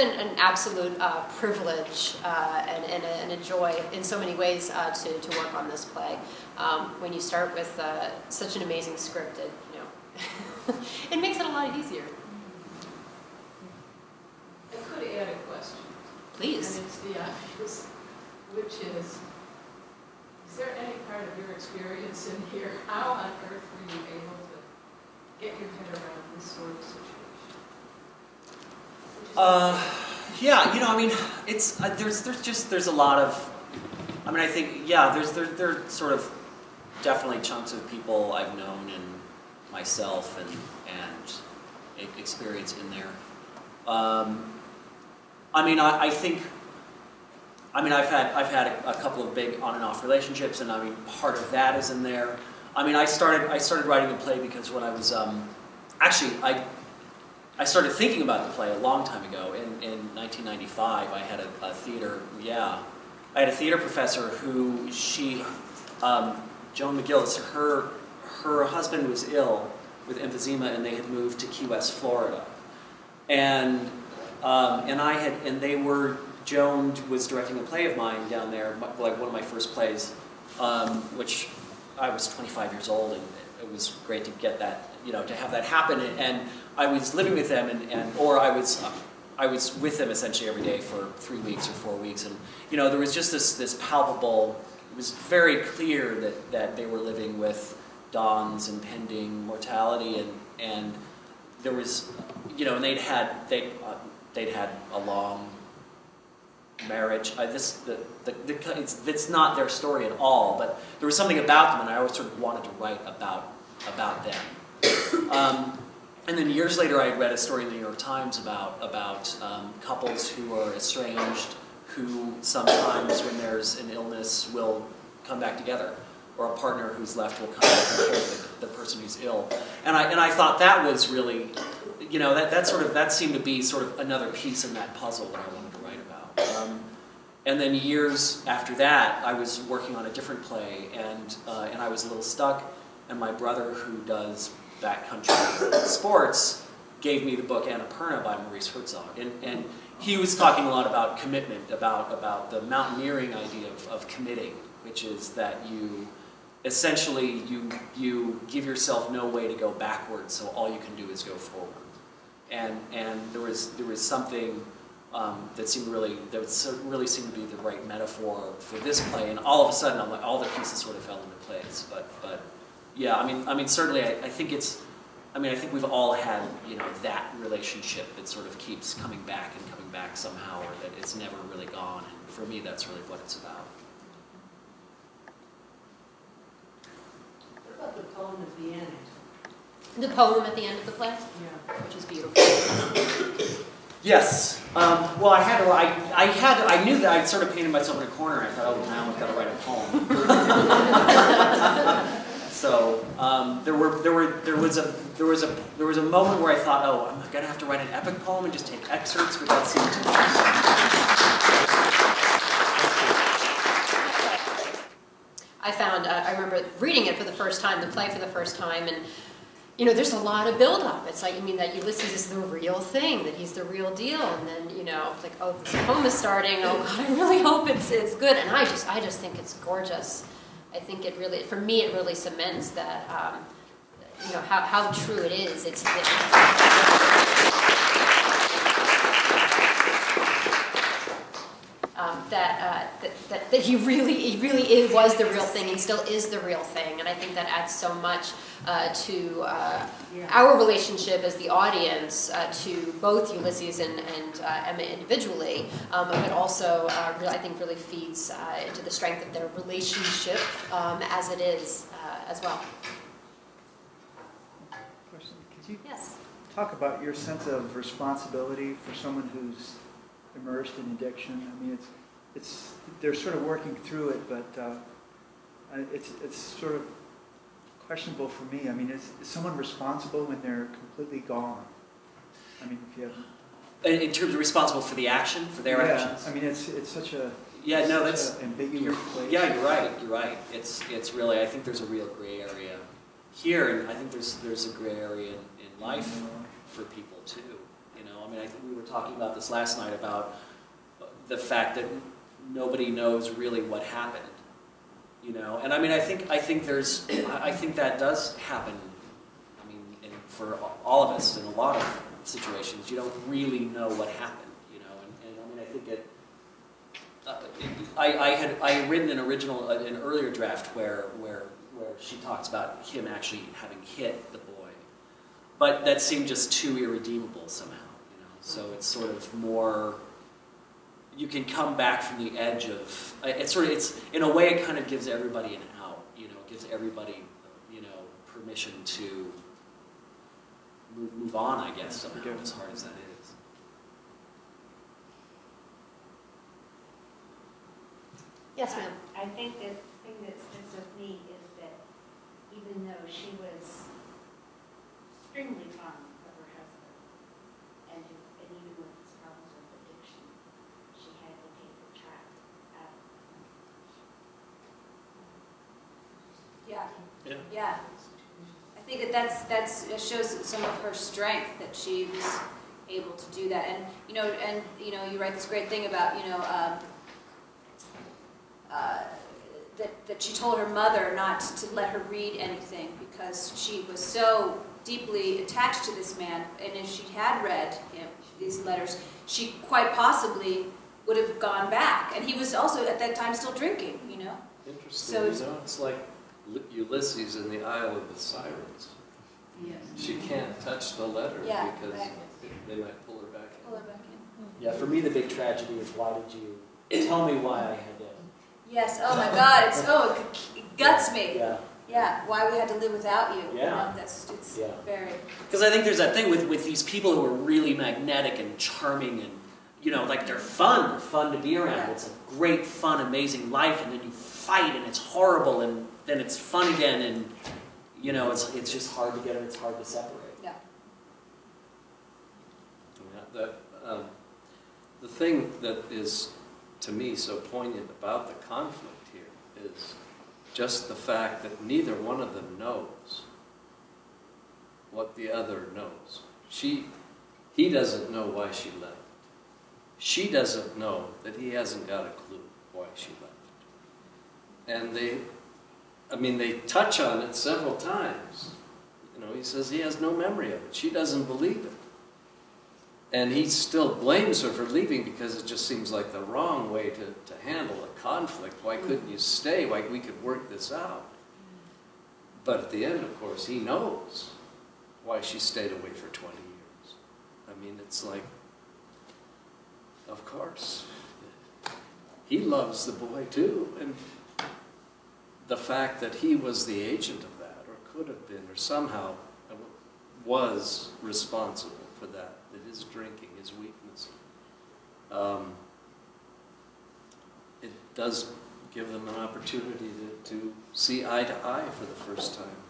an absolute privilege and a joy in so many ways to work on this play. When you start with such an amazing script, it makes it a lot easier. I could add a question. Please. And it's the obvious, which is there any part of your experience in here, how on earth were you able to get your head around this sort of situation? Yeah, I mean, it's there's a lot of, I mean, I think, yeah, there are sort of definitely chunks of people I've known and myself and experience in there. I mean, I think, I mean, I've had a couple of big on and off relationships, and I mean, part of that is in there. I mean, I started writing the play because when I was actually I started thinking about the play a long time ago. In 1995, I had a theater. Yeah, I had a theater professor who Joan McGillis. Her husband was ill with emphysema, and they had moved to Key West, Florida, and Joan was directing a play of mine down there, like one of my first plays, which I was 25 years old, and it was great to get that, to have that happen. And I was living with them, or I was with them essentially every day for 3 weeks or 4 weeks, and there was just this palpable. It was very clear that they were living with Dawn's impending mortality, and there was, and they'd had a long marriage. It's not their story at all, but there was something about them, and I always sort of wanted to write about them. And then years later, I had read a story in the New York Times about couples who are estranged, who sometimes, when there's an illness, will come back together, or a partner who's left will come back and care for the person who's ill. And I thought that was really, that seemed to be sort of another piece in that puzzle that I wanted to write about. And then years after that, I was working on a different play, and I was a little stuck. And my brother, who does backcountry sports, gave me the book Annapurna by Maurice Herzog, and he was talking a lot about commitment, about the mountaineering idea of committing, which is that you essentially you give yourself no way to go backwards, so all you can do is go forward. And there was something that really seemed to be the right metaphor for this play, and all of a sudden, all the pieces sort of fell into place. But yeah, I mean, certainly, I think we've all had that relationship that sort of keeps coming back somehow, or that it's never really gone. And for me, that's really what it's about. What about the poem at the end? The poem at the end of the play? Yeah. Which is beautiful. Yes. Well, I knew that I'd sort of painted myself in a corner. I thought, oh, now I've got to write a poem. So there was a moment where I thought, oh, I'm going to have to write an epic poem and just take excerpts, but that seemed too much. I remember reading it for the first time, the play for the first time, and there's a lot of build-up. It's like, that Ulysses is the real thing, that he's the real deal, and then, it's like, oh, this poem is starting, oh God, I really hope it's good, and I just think it's gorgeous. I think it really, for me, it really cements that, how true it is. It's that he really was the real thing and still is the real thing, and I think that adds so much to our relationship as the audience to both Ulysses and Emma individually, but also I think really feeds into the strength of their relationship as it is as well. Question: could you Yes. talk about your sense of responsibility for someone who's immersed in addiction? I mean, they're sort of working through it, but it's sort of questionable for me. I mean, is someone responsible when they're completely gone? I mean, if you have... In terms of responsible for the action, for their actions? I mean, it's such a... Yeah, no, that's... ambiguous place. Yeah, you're right. It's really, I think there's a real gray area here, and I think there's a gray area in life for people, too. I I mean, I think we were talking about this last night about the fact that nobody knows really what happened. You know, and I mean, I think that does happen. I mean, for all of us in a lot of situations, you don't really know what happened. You know, and I mean, I think it. I had written an earlier draft where she talks about him actually having hit the boy, but that seemed just too irredeemable somehow. You know, so it's sort of more. You can come back from the edge of it's in a way it kind of gives everybody an out, you know, it gives everybody, you know, permission to move on, I guess, somehow, as hard as that is. Yes, ma'am. I think that the thing that's been so neat is that even though she was extremely fond of her husband, and even with his problems with addiction, she had to take the child out. Yeah. I think that shows some of her strength, that she was able to do that. And you write this great thing about that she told her mother not to let her read anything because she was so deeply attached to this man, and if she had read these letters, she quite possibly would have gone back. And he was also at that time still drinking, you know. Interesting. So it's like Ulysses in the Isle of the Sirens. Yes. She can't touch the letter because they might pull her back in. Pull her back in. Yeah, for me the big tragedy is why did you tell me why I had to. Yes. Oh my God. It guts me. Yeah. Yeah. Why we had to live without you. Yeah. You know, it's very. Because I think there's that thing with these people who are really magnetic and charming and, you know, like they're fun to be around. Yeah. It's a great, fun, amazing life, and then you fight and it's horrible and then it's fun again, and, you know, it's just hard to get it, it's hard to separate. Yeah. The thing that is, to me, so poignant about the conflict here is just the fact that neither one of them knows what the other knows. He doesn't know why she left. She doesn't know that he hasn't got a clue why she left. And they touch on it several times. You know, he says he has no memory of it. She doesn't believe it. And he still blames her for leaving because it just seems like the wrong way to handle a conflict. Why couldn't you stay? Why we could work this out? But at the end, of course, he knows why she stayed away for 20 years. I mean, it's like, of course. He loves the boy too. And the fact that he was the agent of that, or could have been, or somehow was responsible for that his drinking, his weakness, it does give them an opportunity to see eye to eye for the first time.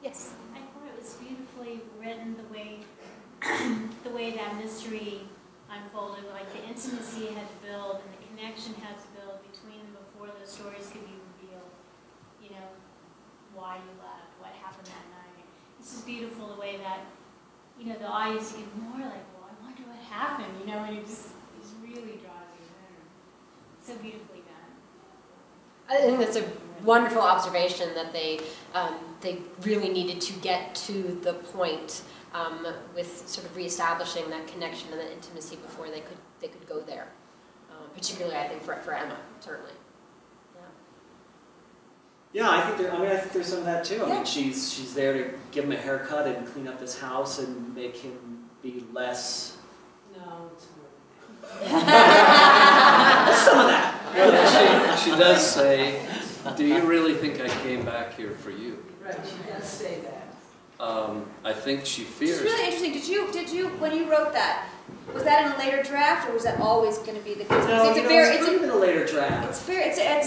Yes. I thought it was beautifully written the way that mystery unfolded, like the intimacy had to build and the connection had to build between them before those stories could be revealed. You know, why you left, what happened that night. It's just beautiful the way that, you know, the audience get more like, well, I wonder what happened, you know, and it just really draws you in. It's so beautifully done. I think that's a wonderful observation that they really needed to get to the point with sort of reestablishing that connection and that intimacy before they could go there. Particularly, I think for Emma, certainly. Yeah, I think there's some of that too. I mean, she's there to give him a haircut and clean up his house and make him be less. No, it's more than that. Some of that. Well, she does say, "Do you really think I came back here for you?" Right, she does say that. I think she fears. It's really interesting. Did you when you wrote that, was that in a later draft, or was that always going to be the case? No, it's in a later draft. It's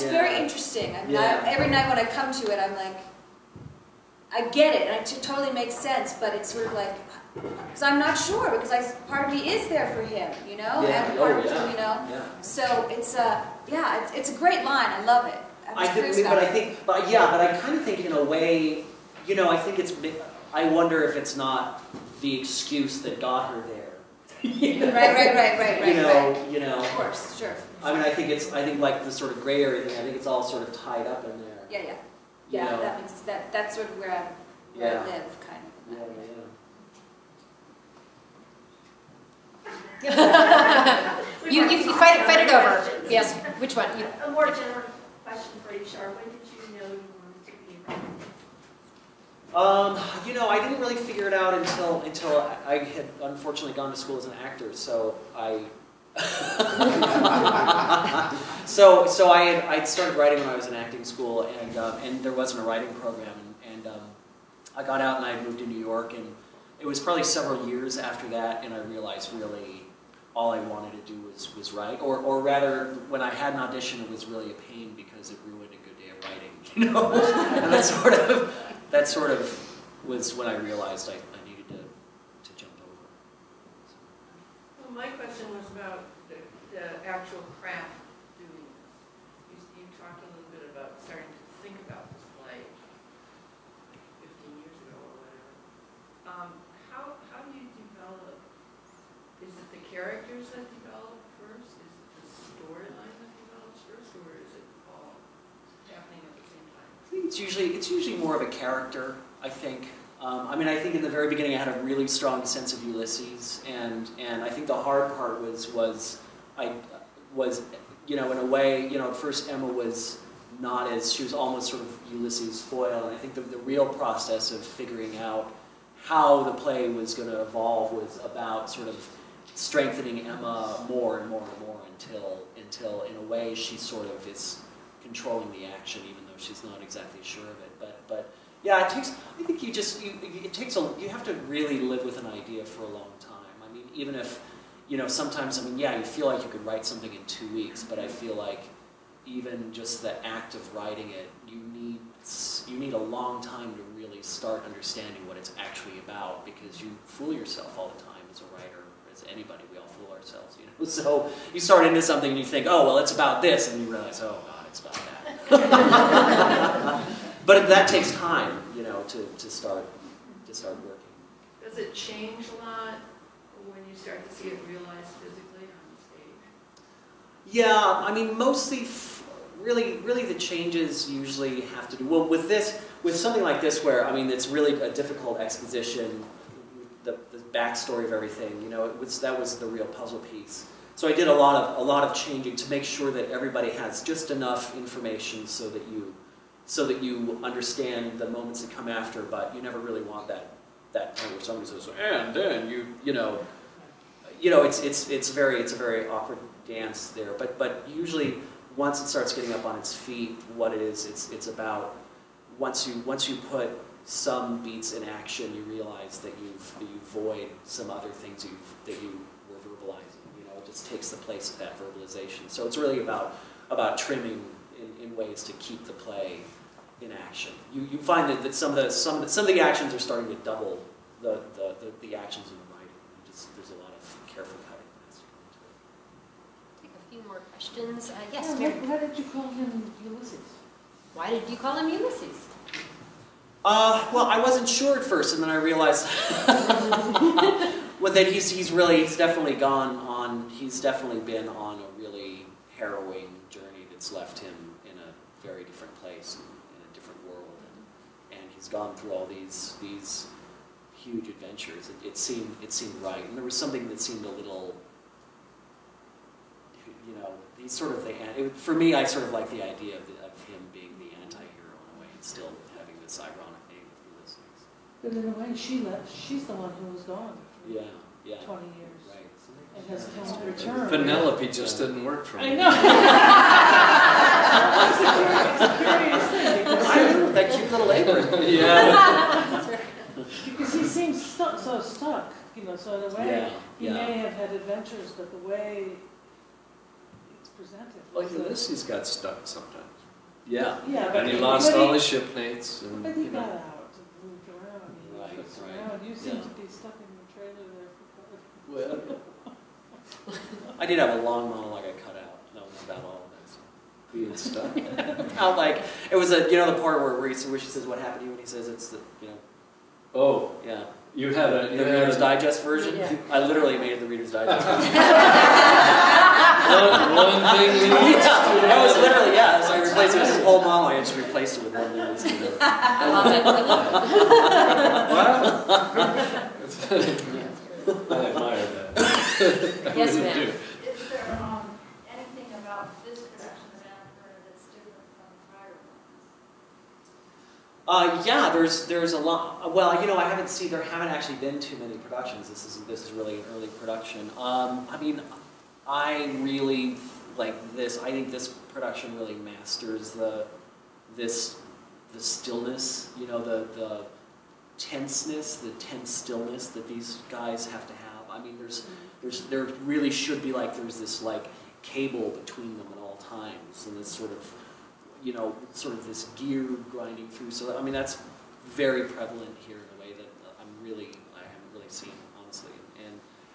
very interesting. I mean, every night when I come to it, I'm like, I get it, and it totally makes sense. But it's sort of like, because I'm not sure, because part of me is there for him, you know, and part of me, you know. Yeah. So it's a great line. I love it. I kind of think in a way, you know, I wonder if it's not the excuse that got her there. Right. You know. Of course, sure. I mean, I think like the sort of gray area thing. I think it's all sort of tied up in there. Yeah. You know? That makes that's sort of where I live, kind of. You fight it over. Yes. Which one? A more general question for you, Sharr. When did you know you wanted to be a writer? You know, I didn't really figure it out until I had unfortunately gone to school as an actor. So I'd started writing when I was in acting school, and there wasn't a writing program, and I got out and I moved to New York, and it was probably several years after that, and I realized really all I wanted to do was write, or rather, when I had an audition, it was really a pain because it ruined a good day of writing, you know. And that sort of was when I realized I needed to jump over. Well, my question was about the actual craft doing this. You talked a little bit about starting to think about this play 15 years ago or whatever. How do you develop? Is it the characters that develop first? Is it the storyline that develops first, or is it all happening at the same time? I think it's usually more of a character, I think. I mean, I think in the very beginning I had a really strong sense of Ulysses, and I think the hard part was you know, in a way, you know, at first Emma was not as, she was almost sort of Ulysses' foil, and I think the real process of figuring out how the play was going to evolve was about sort of strengthening Emma more and more and more until in a way she sort of is controlling the action, even though she's not exactly sure of it. But yeah, it takes. I think you have to really live with an idea for a long time. I mean, even if, you know, sometimes, I mean, yeah, you feel like you could write something in 2 weeks, but I feel like even just the act of writing it, you need a long time to really start understanding what it's actually about, because you fool yourself all the time as a writer, as anybody. We all fool ourselves, you know. So you start into something and you think, oh, well, it's about this, and you realize, oh God, it's about that. But that takes time, you know, to start working. Does it change a lot when you start to see it realized physically on the stage? Yeah, I mean, mostly, really the changes usually have to do, well, with something like this where, I mean, it's really a difficult exposition, the backstory of everything, you know, that was the real puzzle piece. So I did a lot of changing to make sure that everybody has just enough information so that you understand the moments that come after, but you never really want that point where somebody says, and then you know, it's a very awkward dance there. But usually, once it starts getting up on its feet, what it is, it's about once you put some beats in action, you realize that you void some other things that you were verbalizing. You know, it just takes the place of that verbalization. So it's really about trimming in ways to keep the play in action. You find that some of the actions are starting to double the actions in the writing. There's a lot of careful cutting that has to go into it. Take a few more questions. Yes, Yeah, Mary. why did you call him Ulysses? Why did you call him Ulysses? Well, I wasn't sure at first, and then I realized well, that he's definitely been on a really harrowing journey that's left him in a very different place, in a different world, and he's gone through all these huge adventures. It seemed right, and there was something that seemed a little, you know, he's sort of for me, I sort of like the idea of him being the anti-hero in a way, and still having this ironic name of Ulysses. But in a way, she's the one who was gone for Yeah. 20 years. Right. And has come to return. Penelope just didn't work for me. I know. It's a curious thing. I know, that cute little apron. Yeah. Because he seems so stuck, you know, so in a way, he may have had adventures, but the way it's presented. Well, Ulysses got stuck sometimes. Yeah. Yeah, And he lost all his shipmates. And, But he you know. got out and moved around. He Right, flips right. around. You seem Yeah. to be stuck in the trailer there for Well, I did have a long monologue I cut out. That was about all of it. So. being stuck. About like, it was the part where she says, what happened to you? And he says, it's the, Oh, yeah. You had a The Reader's Digest version? Yeah. I literally made it the Reader's Digest version. one thing leads to That was literally, yeah, so I replaced it with this whole model, I just replaced it with one thing leads to another. I love it. I admire that. I Yes, really ma'am. do. Is there anything about this production of Annapurna that's different from prior ones? Yeah, there's a lot. Well, you know, I haven't seen, there haven't actually been too many productions. This is really an early production. I mean, I really like this. I think this production really masters the stillness. You know, the tenseness, the tense stillness that these guys have to have. I mean, there really should be like there's this like cable between them at all times, and this sort of, you know, sort of this gear grinding through. So I mean, that's very prevalent here in a way that I haven't really seen, honestly.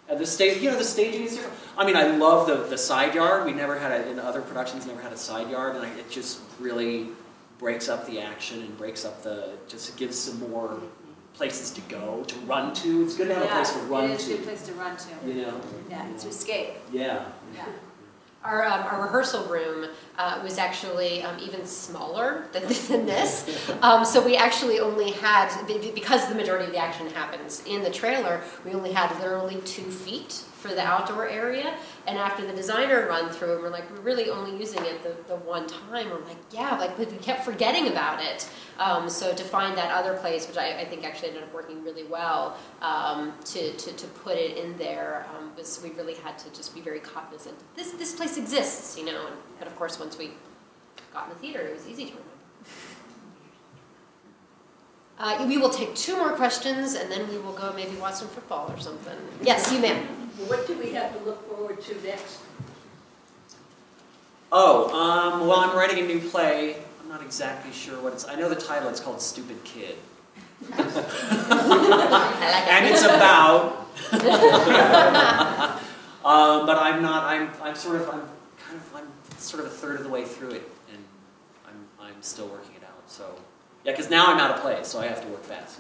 And the stage, you know, the staging is different. I mean, I love the side yard. We never had in other productions never had a side yard, and it just really breaks up the action and breaks up just gives some more places to go, to run to. It's good to have a place to run to. It is a good place to run to. You know? Yeah, to escape. Yeah. Yeah. Our rehearsal room was actually even smaller than this. So we actually only had, because the majority of the action happens in the trailer, we only had literally 2 feet for the outdoor area. And after the designer run through, and we're like, we're really only using it the one time. We're like, yeah, like we kept forgetting about it. So to find that other place, which I think actually ended up working really well, to put it in there, was we really had to just be very cognizant. This place exists, you know. But of course, once we got in the theater, it was easy to remember. We will take 2 more questions, and then we will go maybe watch some football or something. Yes, you ma'am. What do we have to look forward to next? Oh, well, I'm writing a new play. I'm not exactly sure what it's. I know the title. It's called Stupid Kid. I like it. And it's about. But I'm not. I'm sort of a third of the way through it, and I'm still working it out. So yeah, because now I'm out of play, so I have to work fast.